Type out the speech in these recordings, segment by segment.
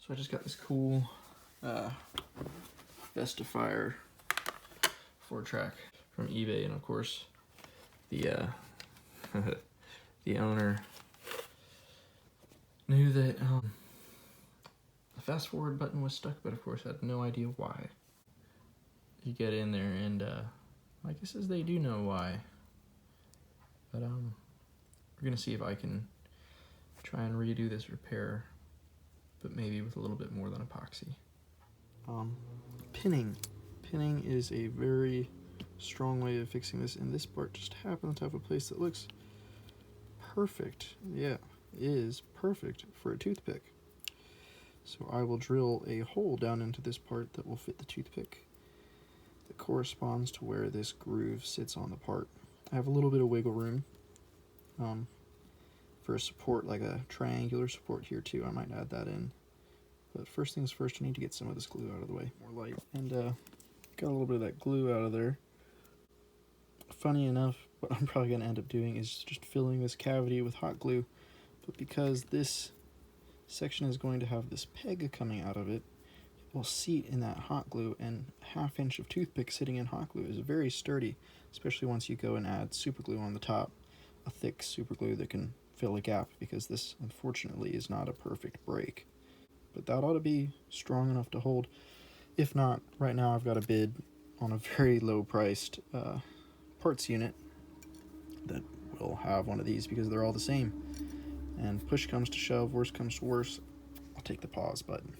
So I just got this cool Vesta Fire 4-track from eBay, and of course the the owner knew that the fast forward button was stuck, but of course had no idea why. You get in there and I guess they do know why, but we're gonna see if I can try and redo this repair, but maybe with a little bit more than epoxy. Pinning is a very strong way of fixing this, and this part just happens to have a place that looks perfect. Yeah, is perfect for a toothpick. So I will drill a hole down into this part that will fit the toothpick that corresponds to where this groove sits on the part. I have a little bit of wiggle room for a support, like a triangular support here too. I might add that in. But first things first, I need to get some of this glue out of the way. More light. And got a little bit of that glue out of there. Funny enough, what I'm probably going to end up doing is just filling this cavity with hot glue. But because this section is going to have this peg coming out of it, it will seat in that hot glue, and a ½ inch of toothpick sitting in hot glue is very sturdy, especially once you go and add super glue on the top, a thick super glue that can fill a gap, because this unfortunately is not a perfect break. But that ought to be strong enough to hold. If not, right now I've got a bid on a very low priced parts unit that will have one of these because they're all the same. And push comes to shove, worst comes to worst, I'll take the pause button.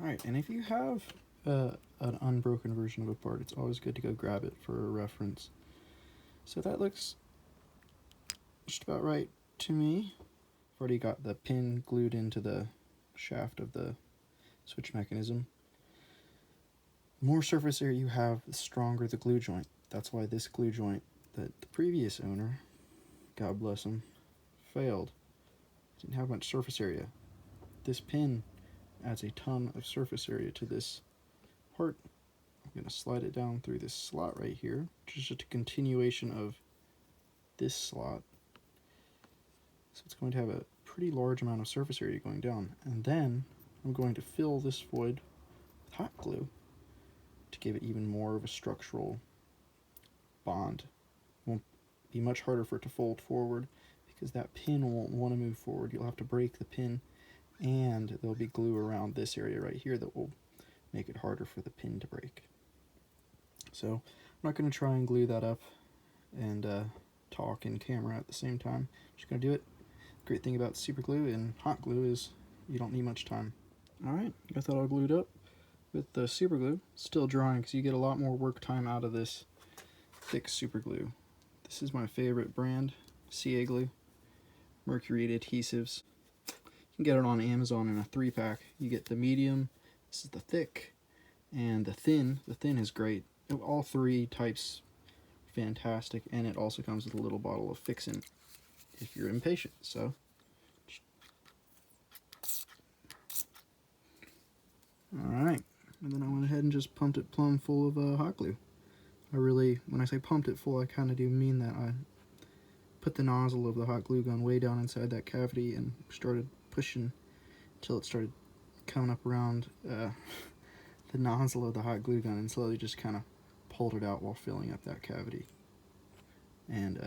Alright, and if you have an unbroken version of a part, it's always good to go grab it for a reference. So that looks just about right to me. I've already got the pin glued into the shaft of the switch mechanism. The more surface area you have, the stronger the glue joint. That's why this glue joint that the previous owner, God bless him, failed. Didn't have much surface area. This pin adds a ton of surface area to this part. I'm going to slide it down through this slot right here, which is just a continuation of this slot. So it's going to have a pretty large amount of surface area going down. And then I'm going to fill this void with hot glue to give it even more of a structural bond. It won't be much harder for it to fold forward because that pin won't want to move forward. You'll have to break the pin, and there'll be glue around this area right here that will make it harder for the pin to break. So I'm not going to try and glue that up and talk in camera at the same time. I'm just going to do it. Great thing about super glue and hot glue is you don't need much time. Alright, got that all glued up with the super glue. Still drying because you get a lot more work time out of this thick super glue. This is my favorite brand, CA glue, mercury adhesives. You can get it on Amazon in a 3-pack. You get the medium, this is the thick, and the thin. The thin is great. All 3 types fantastic, and it also comes with a little bottle of fixin' if you're impatient. So alright, and then I went ahead and just pumped it plumb full of hot glue. When I say pumped it full, I kind of do mean that. I put the nozzle of the hot glue gun way down inside that cavity and started pushing until it started coming up around the nozzle of the hot glue gun, and slowly just kind of pulled it out while filling up that cavity. And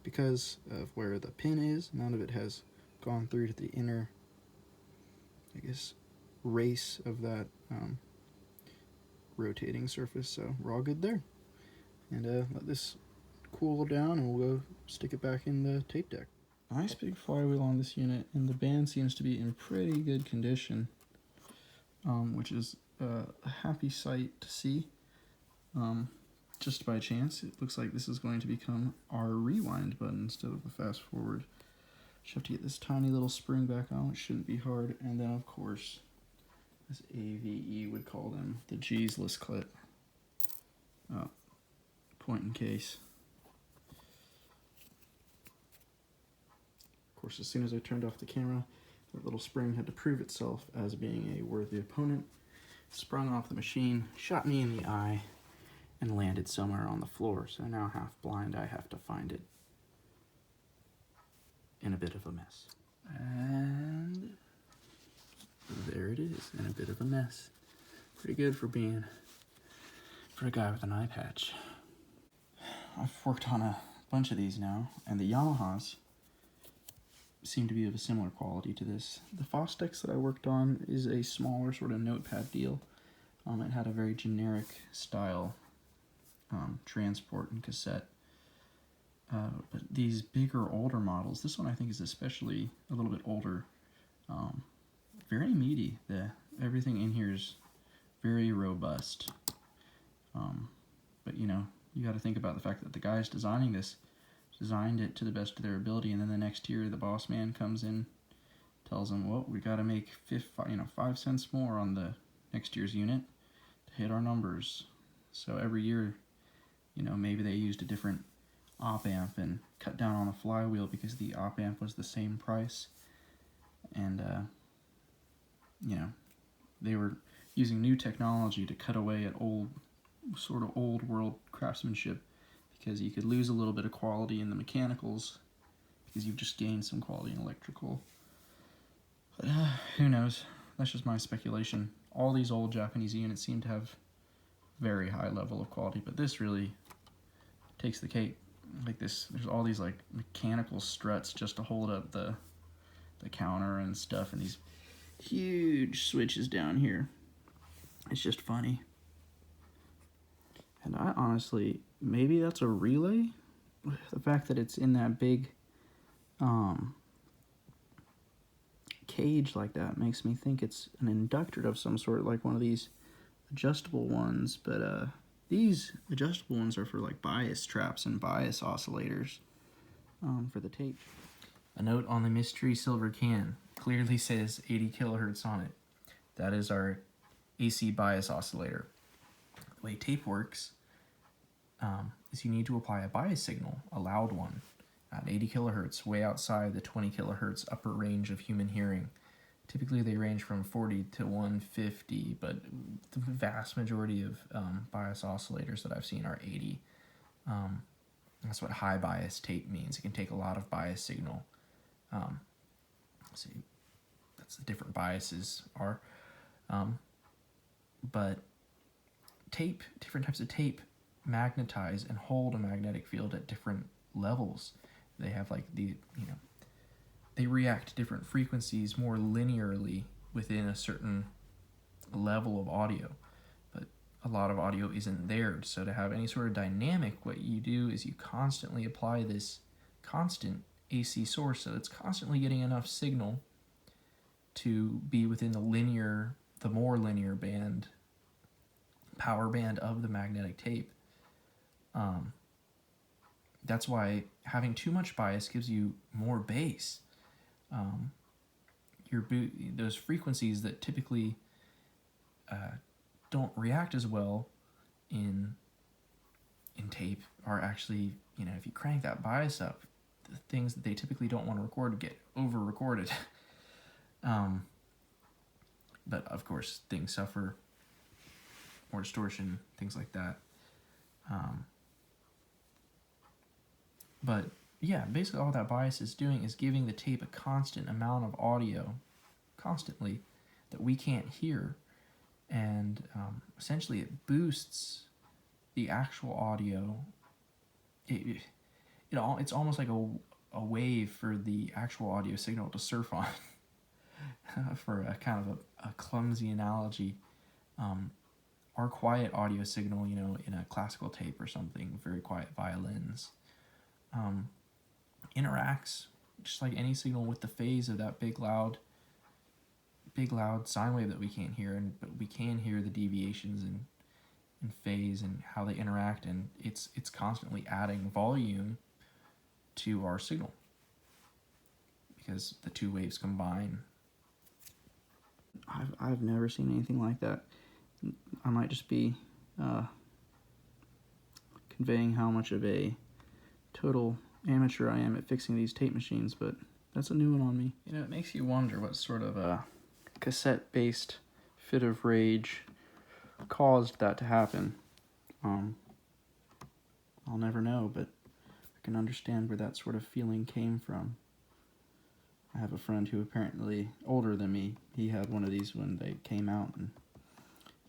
because of where the pin is, none of it has gone through to the inner, I guess, race of that rotating surface, so we're all good there. And let this cool down, and we'll go stick it back in the tape deck. Nice big flywheel on this unit, and the band seems to be in pretty good condition, which is a happy sight to see. Just by chance, it looks like this is going to become our rewind button instead of the fast forward. Just have to get this tiny little spring back on, which shouldn't be hard, and then of course, as AVE would call them, the G's-less clit. Point in case. Of course, as soon as I turned off the camera, that little spring had to prove itself as being a worthy opponent. Sprung off the machine, shot me in the eye, and landed somewhere on the floor. So now, half blind, I have to find it in a bit of a mess. And there it is, in a bit of a mess. Pretty good for a guy with an eye patch. I've worked on a bunch of these now, and the Yamahas seem to be of a similar quality to this. The Fostex that I worked on is a smaller sort of notepad deal. It had a very generic style transport and cassette. But these bigger, older models, this one I think is especially a little bit older, very meaty. Everything in here is very robust. But you know, you got to think about the fact that the guys designing this designed it to the best of their ability, and then the next year the boss man comes in, tells them, well, we got to make 5 cents more on the next year's unit to hit our numbers. So every year, you know, maybe they used a different op amp and cut down on the flywheel because the op amp was the same price. And you know, they were using new technology to cut away at old world craftsmanship, because you could lose a little bit of quality in the mechanicals because you've just gained some quality in electrical. But who knows? That's just my speculation. All these old Japanese units seem to have very high level of quality, but this really takes the cake. Like this, there's all these like mechanical struts just to hold up the counter and stuff, and these huge switches down here. It's just funny. And I honestly, maybe that's a relay? The fact that it's in that big cage like that makes me think it's an inductor of some sort, like one of these adjustable ones. But these adjustable ones are for like bias traps and bias oscillators for the tape. A note on the mystery silver can clearly says 80 kilohertz on it. That is our AC bias oscillator. The way tape works is you need to apply a bias signal, a loud one, at 80 kilohertz, way outside the 20 kilohertz upper range of human hearing. Typically they range from 40 to 150, but the vast majority of bias oscillators that I've seen are 80. That's what high bias tape means. It can take a lot of bias signal. See, that's the different biases are. But tape, different types of tape magnetize and hold a magnetic field at different levels. They have like they react to different frequencies more linearly within a certain level of audio, but a lot of audio isn't there. So to have any sort of dynamic, what you do is you constantly apply this constant AC source, so it's constantly getting enough signal to be within the more linear band, power band of the magnetic tape. That's why having too much bias gives you more bass. Those frequencies that typically don't react as well in tape are actually, if you crank that bias up, the things that they typically don't want to record get over-recorded. But of course, things suffer more distortion, things like that. But yeah, basically all that bias is doing is giving the tape a constant amount of audio, constantly, that we can't hear. And essentially it boosts the actual audio. It's almost like a wave for the actual audio signal to surf on. For a kind of a clumsy analogy, our quiet audio signal, in a classical tape or something, very quiet violins, interacts just like any signal with the phase of that big loud sine wave that we can't hear, but we can hear the deviations in phase and how they interact, and it's constantly adding volume to our signal because the two waves combine. I've never seen anything like that. I might just be conveying how much of a total amateur I am at fixing these tape machines, but that's a new one on me. It makes you wonder what sort of a cassette-based fit of rage caused that to happen. I'll never know, but I can understand where that sort of feeling came from. I have a friend who apparently older than me. He had one of these when they came out, and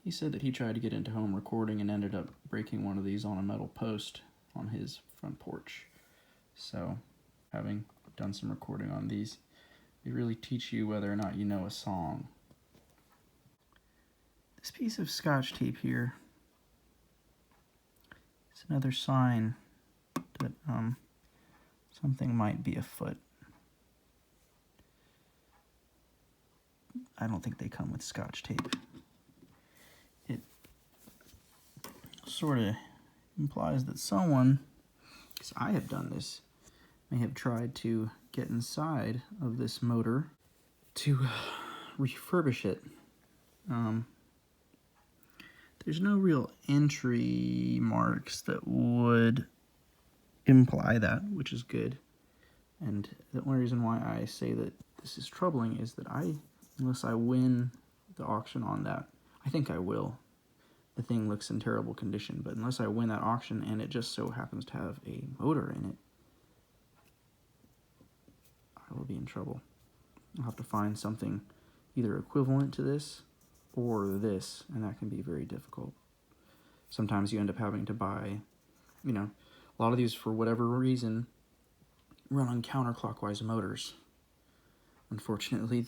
he said that he tried to get into home recording and ended up breaking one of these on a metal post on his front porch. So, having done some recording on these, they really teach you whether or not you know a song. This piece of Scotch tape here is another sign that something might be afoot. I don't think they come with Scotch tape. It sort of implies that someone, because I have done this, may have tried to get inside of this motor to refurbish it. There's no real entry marks that would imply that, which is good. And the only reason why I say that this is troubling is that unless I win the auction on that, I think I will. The thing looks in terrible condition, but unless I win that auction and it just so happens to have a motor in it, I will be in trouble. I'll have to find something either equivalent to this or this, and that can be very difficult. Sometimes you end up having to buy, a lot of these, for whatever reason, run on counterclockwise motors. Unfortunately,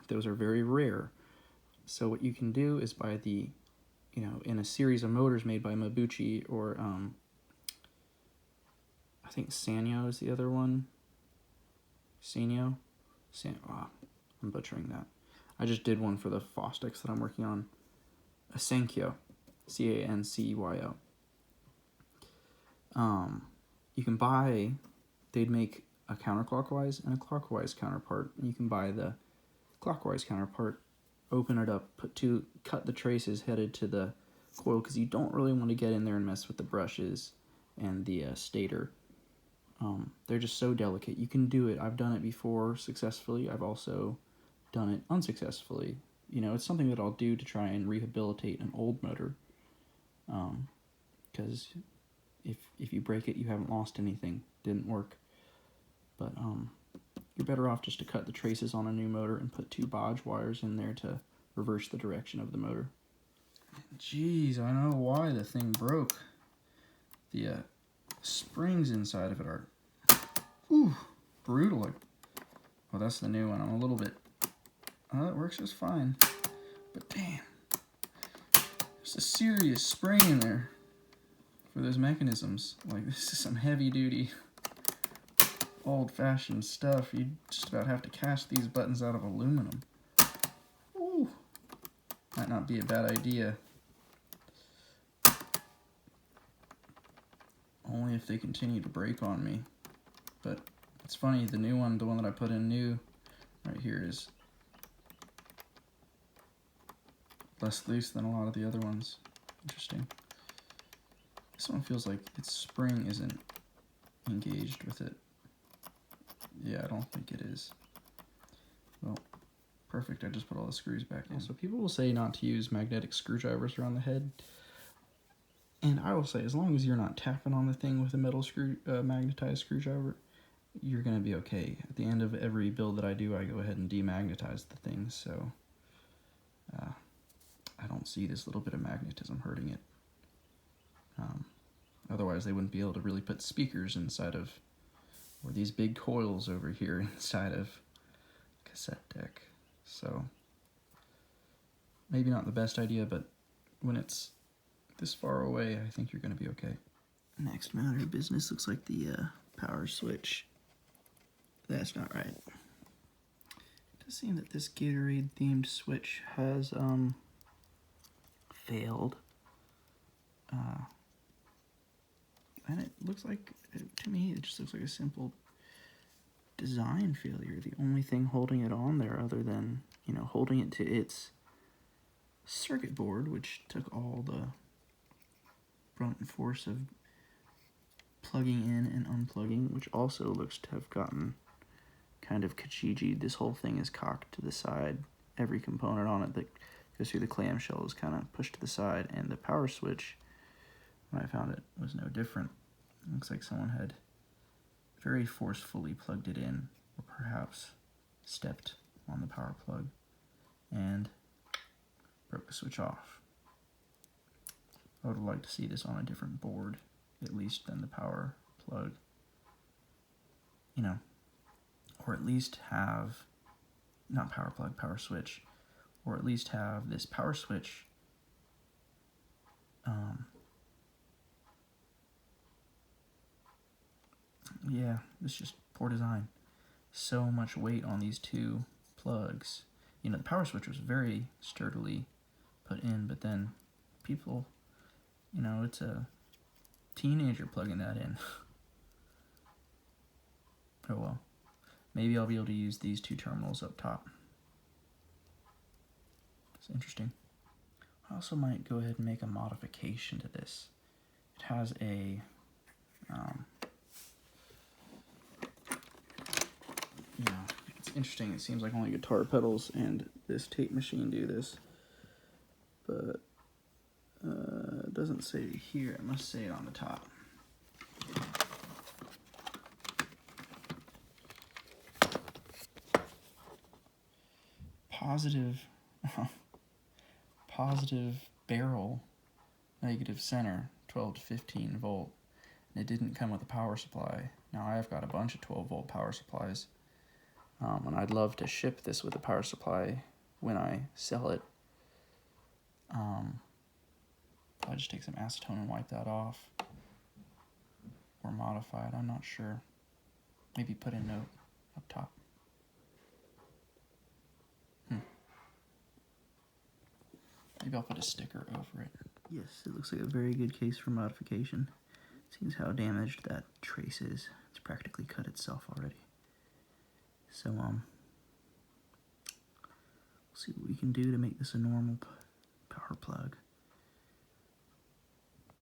those are very rare. So what you can do is buy the, in a series of motors made by Mabuchi, or I think Sanyo is the other one. Sanyo? I'm butchering that. I just did one for the Faustics that I'm working on. A Sankyo. Cancyo. You can buy, they'd make a counterclockwise and a clockwise counterpart. And you can buy the clockwise counterpart, open it up, cut the traces headed to the coil, because you don't really want to get in there and mess with the brushes and the stator. They're just so delicate. You can do it. I've done it before successfully. I've also done it unsuccessfully. It's something that I'll do to try and rehabilitate an old motor. Because if you break it, you haven't lost anything. Didn't work. But you're better off just to cut the traces on a new motor and put 2 bodge wires in there to reverse the direction of the motor. Jeez, I know why the thing broke. The springs inside of it are brutal. Oh, that's the new one. I'm a little bit... Oh, it works just fine. But damn. There's a serious spring in there for those mechanisms. This is some heavy-duty, old-fashioned stuff. You just about have to cast these buttons out of aluminum. Ooh. Might not be a bad idea. Only if they continue to break on me. But it's funny, the new one, the one that I put in new right here, is less loose than a lot of the other ones. Interesting. This one feels like its spring isn't engaged with it. Yeah, I don't think it is. Well, perfect. I just put all the screws back in. So people will say not to use magnetic screwdrivers around the head. And I will say, as long as you're not tapping on the thing with a metal magnetized screwdriver, you're going to be okay. At the end of every build that I do, I go ahead and demagnetize the thing, so I don't see this little bit of magnetism hurting it. Otherwise, they wouldn't be able to really put speakers inside of, or these big coils over here inside of cassette deck. So, maybe not the best idea, but when it's this far away, I think you're going to be okay. Next matter of business looks like the power switch. That's not right. It does seem that this Gatorade themed switch has failed. And it looks like, to me, it just looks like a simple design failure. The only thing holding it on there, other than, holding it to its circuit board, which took all the brunt and force of plugging in and unplugging, which also looks to have gotten kind of kachiji'd. This whole thing is cocked to the side. Every component on it that goes through the clamshell is kind of pushed to the side, and the power switch, when I found it, was no different. It looks like someone had very forcefully plugged it in, or perhaps stepped on the power plug and broke the switch off. I would have liked to see this on a different board, at least than the power plug. You know, or at least have, not power plug, power switch, or at least have this power switch yeah, it's just poor design. So much weight on these two plugs. You know, the power switch was very sturdily put in, but then people, you know, it's a teenager plugging that in. Oh well. Maybe I'll be able to use these two terminals up top. It's interesting. I also might go ahead and make a modification to this. It has a you know, it's interesting. It seems like only guitar pedals and this tape machine do this, but it doesn't say it here. It must say it on the top. Positive barrel, negative center, 12 to 15 volt, and it didn't come with a power supply. Now I've got a bunch of 12 volt power supplies, and I'd love to ship this with a power supply when I sell it. I'll just take some acetone and wipe that off, or modify it, I'm not sure. Maybe put a note up top. Maybe I'll put a sticker over it. Yes, it looks like a very good case for modification. Seems how damaged that trace is. It's practically cut itself already. So, we'll see what we can do to make this a normal power plug.